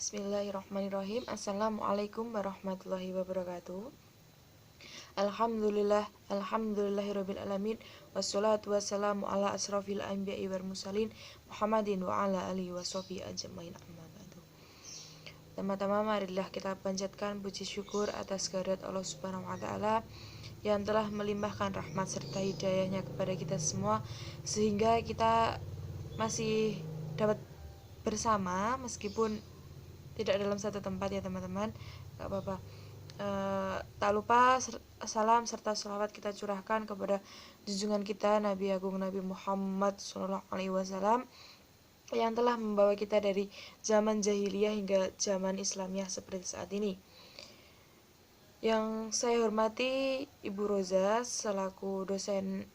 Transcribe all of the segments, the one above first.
Bismillahirrahmanirrahim. Assalamualaikum warahmatullahi wabarakatuh. Alhamdulillahirabbil alamin. Wassalatu wassalamu ala asrofil anbiya'i wal mursalin Muhammadin wa ala alihi washabihi ajmain. Amma ba'du. Pertama-tama marilah kita panjatkan puji syukur atas kehadirat Allah Subhanahu wa taala yang telah melimpahkan rahmat serta hidayahnya kepada kita semua sehingga kita masih dapat bersama meskipun tidak dalam satu tempat ya teman-teman, gak apa-apa. Tak lupa salam serta salawat kita curahkan kepada junjungan kita Nabi Agung Nabi Muhammad SAW yang telah membawa kita dari zaman jahiliyah hingga zaman Islamiyah seperti saat ini. Yang saya hormati Ibu Roza selaku dosen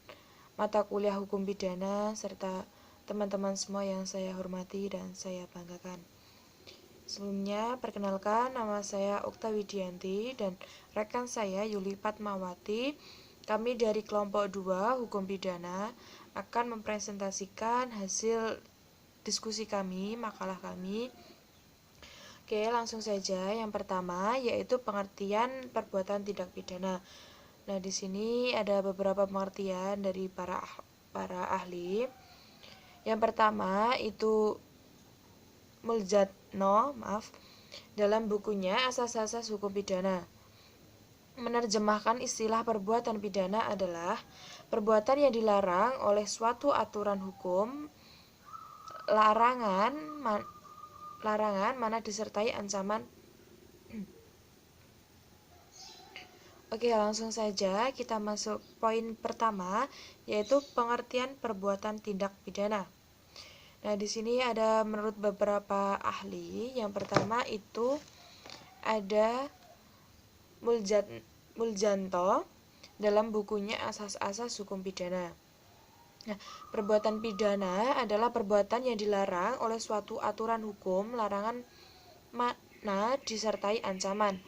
mata kuliah hukum pidana serta teman-teman semua yang saya hormati dan saya banggakan. Sebelumnya, perkenalkan, nama saya Okta Widianti dan rekan saya Yuli Fatmawati. Kami dari kelompok 2 Hukum Pidana akan mempresentasikan hasil diskusi kami, makalah kami. Oke, langsung saja. Yang pertama yaitu pengertian perbuatan tindak pidana. Nah, di sini ada beberapa pengertian dari para ahli. Yang pertama itu Muljadno, dalam bukunya Asas-asas Hukum Pidana menerjemahkan istilah perbuatan pidana adalah perbuatan yang dilarang oleh suatu aturan hukum, larangan mana disertai ancaman. Oke, langsung saja kita masuk poin pertama, yaitu pengertian perbuatan tindak pidana. Nah, di sini ada menurut beberapa ahli. Yang pertama itu ada Muljanto dalam bukunya Asas-asas Hukum Pidana. Nah, perbuatan pidana adalah perbuatan yang dilarang oleh suatu aturan hukum, larangan mana disertai ancaman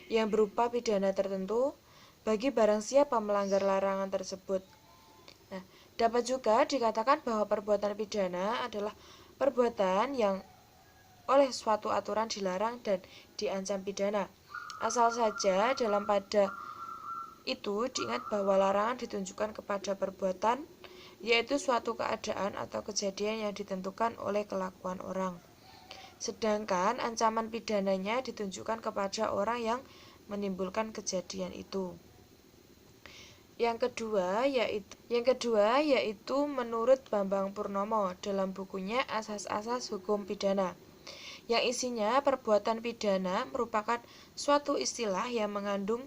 yang berupa pidana tertentu bagi barang siapa melanggar larangan tersebut. Nah, dapat juga dikatakan bahwa perbuatan pidana adalah perbuatan yang oleh suatu aturan dilarang dan diancam pidana. Asal saja dalam pada itu diingat bahwa larangan ditunjukkan kepada perbuatan, yaitu suatu keadaan atau kejadian yang ditentukan oleh kelakuan orang. Sedangkan ancaman pidananya ditunjukkan kepada orang yang menimbulkan kejadian itu. Yang kedua yaitu menurut Bambang Purnomo dalam bukunya Asas-asas Hukum Pidana, yang isinya perbuatan pidana merupakan suatu istilah yang mengandung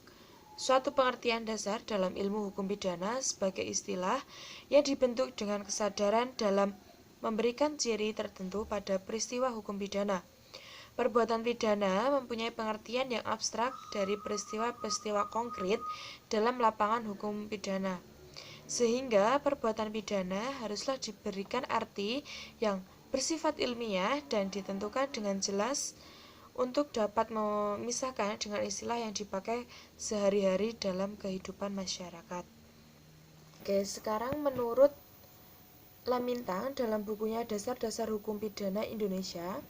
suatu pengertian dasar dalam ilmu hukum pidana sebagai istilah yang dibentuk dengan kesadaran dalam memberikan ciri tertentu pada peristiwa hukum pidana. Perbuatan pidana mempunyai pengertian yang abstrak dari peristiwa-peristiwa konkret dalam lapangan hukum pidana, sehingga perbuatan pidana haruslah diberikan arti yang bersifat ilmiah dan ditentukan dengan jelas untuk dapat memisahkan dengan istilah yang dipakai sehari-hari dalam kehidupan masyarakat. Oke, sekarang menurut Lamintang dalam bukunya Dasar-dasar Hukum Pidana Indonesia,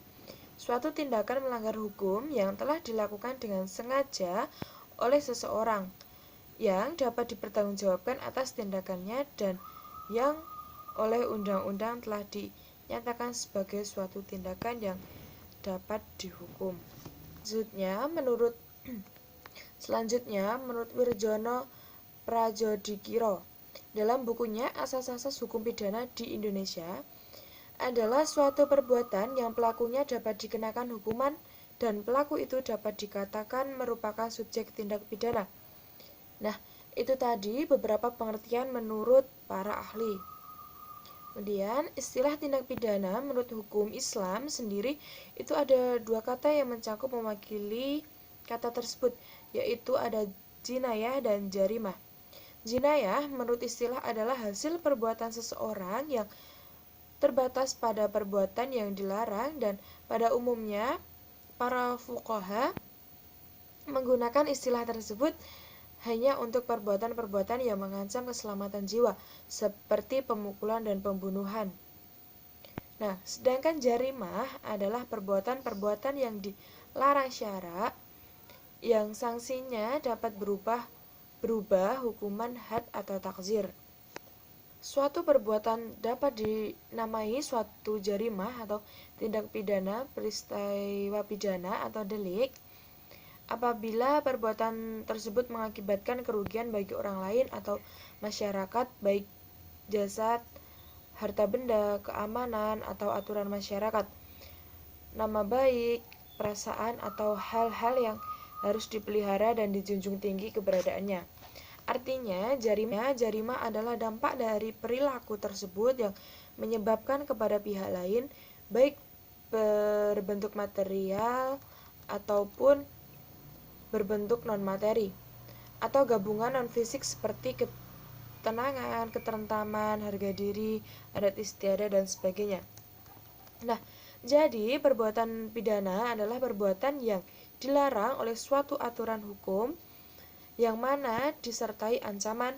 suatu tindakan melanggar hukum yang telah dilakukan dengan sengaja oleh seseorang yang dapat dipertanggungjawabkan atas tindakannya dan yang oleh undang-undang telah dinyatakan sebagai suatu tindakan yang dapat dihukum. Selanjutnya menurut Wirjono Prajodikiro dalam bukunya Asas-asas Hukum Pidana di Indonesia, adalah suatu perbuatan yang pelakunya dapat dikenakan hukuman dan pelaku itu dapat dikatakan merupakan subjek tindak pidana. Nah, itu tadi beberapa pengertian menurut para ahli. Kemudian, istilah tindak pidana menurut hukum Islam sendiri itu ada dua kata yang mencakup mewakili kata tersebut, yaitu ada jinayah dan jarimah. Jinayah menurut istilah adalah hasil perbuatan seseorang yang terbatas pada perbuatan yang dilarang, dan pada umumnya para fuqaha menggunakan istilah tersebut hanya untuk perbuatan-perbuatan yang mengancam keselamatan jiwa seperti pemukulan dan pembunuhan. Nah, sedangkan jarimah adalah perbuatan-perbuatan yang dilarang syara yang sanksinya dapat berubah hukuman had atau takzir. Suatu perbuatan dapat dinamai suatu jarimah atau tindak pidana, peristiwa pidana atau delik apabila perbuatan tersebut mengakibatkan kerugian bagi orang lain atau masyarakat, baik jasad, harta benda, keamanan, atau aturan masyarakat, nama baik, perasaan, atau hal-hal yang harus dipelihara dan dijunjung tinggi keberadaannya. Artinya, jarimah adalah dampak dari perilaku tersebut yang menyebabkan kepada pihak lain, baik berbentuk material ataupun berbentuk non-materi, atau gabungan non-fisik seperti ketenangan, keterentaman, harga diri, adat istiadat, dan sebagainya. Nah, jadi perbuatan pidana adalah perbuatan yang dilarang oleh suatu aturan hukum yang mana disertai ancaman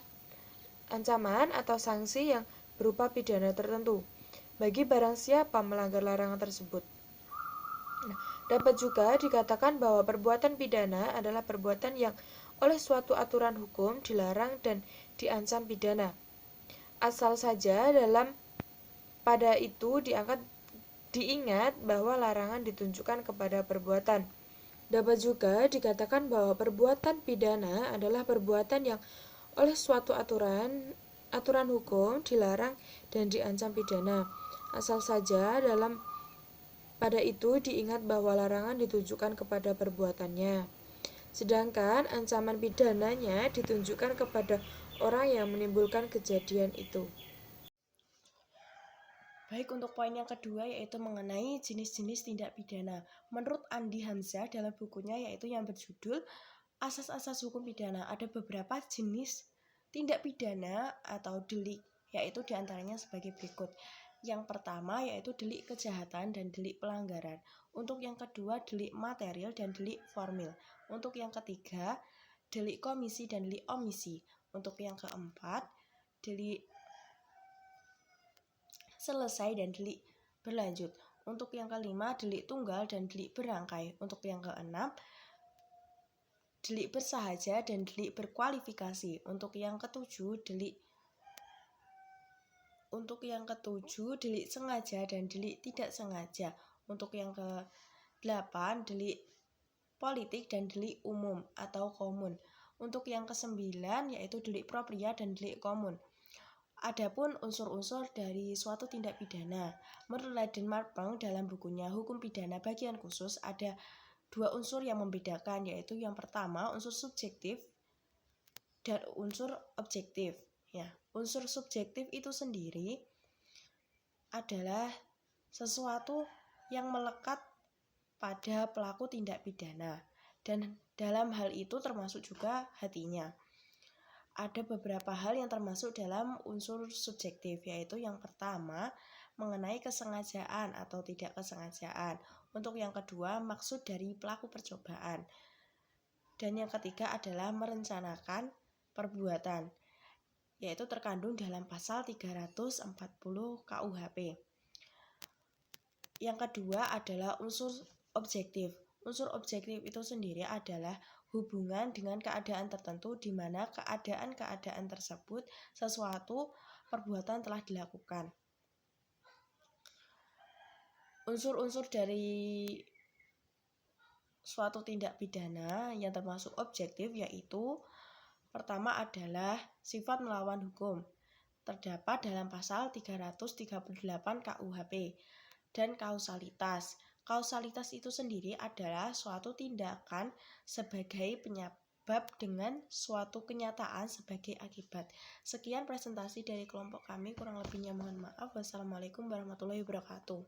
atau sanksi yang berupa pidana tertentu bagi barang siapa melanggar larangan tersebut. Nah, dapat juga dikatakan bahwa perbuatan pidana adalah perbuatan yang oleh suatu aturan hukum dilarang dan diancam pidana. Asal saja pada itu diingat bahwa larangan ditunjukkan kepada perbuatan. Dapat juga dikatakan bahwa perbuatan pidana adalah perbuatan yang oleh suatu aturan hukum dilarang dan diancam pidana. Asal saja pada itu diingat bahwa larangan ditujukan kepada perbuatannya. Sedangkan ancaman pidananya ditunjukkan kepada orang yang menimbulkan kejadian itu. Baik, untuk poin yang kedua yaitu mengenai jenis-jenis tindak pidana. Menurut Andi Hamzah dalam bukunya yaitu yang berjudul Asas-asas Hukum Pidana, ada beberapa jenis tindak pidana atau delik, yaitu diantaranya sebagai berikut. Yang pertama yaitu delik kejahatan dan delik pelanggaran. Untuk yang kedua delik material dan delik formil. Untuk yang ketiga delik komisi dan delik omisi. Untuk yang keempat delik selesai dan delik berlanjut. Untuk yang kelima delik tunggal dan delik berangkai. Untuk yang keenam delik bersahaja dan delik berkualifikasi. Untuk yang ketujuh delik sengaja dan delik tidak sengaja. Untuk yang ke-8 delik politik dan delik umum atau komun. Untuk yang ke-9 yaitu delik propria dan delik komun. Adapun unsur-unsur dari suatu tindak pidana, menurut Leiden Marpeng dalam bukunya Hukum Pidana Bagian Khusus ada dua unsur yang membedakan, yaitu yang pertama unsur subjektif dan unsur objektif. Ya, unsur subjektif itu sendiri adalah sesuatu yang melekat pada pelaku tindak pidana dan dalam hal itu termasuk juga hatinya. Ada beberapa hal yang termasuk dalam unsur subjektif, yaitu yang pertama mengenai kesengajaan atau tidak kesengajaan. Untuk yang kedua maksud dari pelaku percobaan. Dan yang ketiga adalah merencanakan perbuatan, yaitu terkandung dalam pasal 340 KUHP. Yang kedua adalah unsur objektif. Unsur objektif itu sendiri adalah hubungan dengan keadaan tertentu di mana keadaan-keadaan tersebut sesuatu perbuatan telah dilakukan. Unsur-unsur dari suatu tindak pidana yang termasuk objektif yaitu pertama adalah sifat melawan hukum. Terdapat dalam pasal 338 KUHP. Dan kausalitas. Kausalitas itu sendiri adalah suatu tindakan sebagai penyebab dengan suatu kenyataan sebagai akibat. Sekian presentasi dari kelompok kami, kurang lebihnya mohon maaf. Wassalamualaikum warahmatullahi wabarakatuh.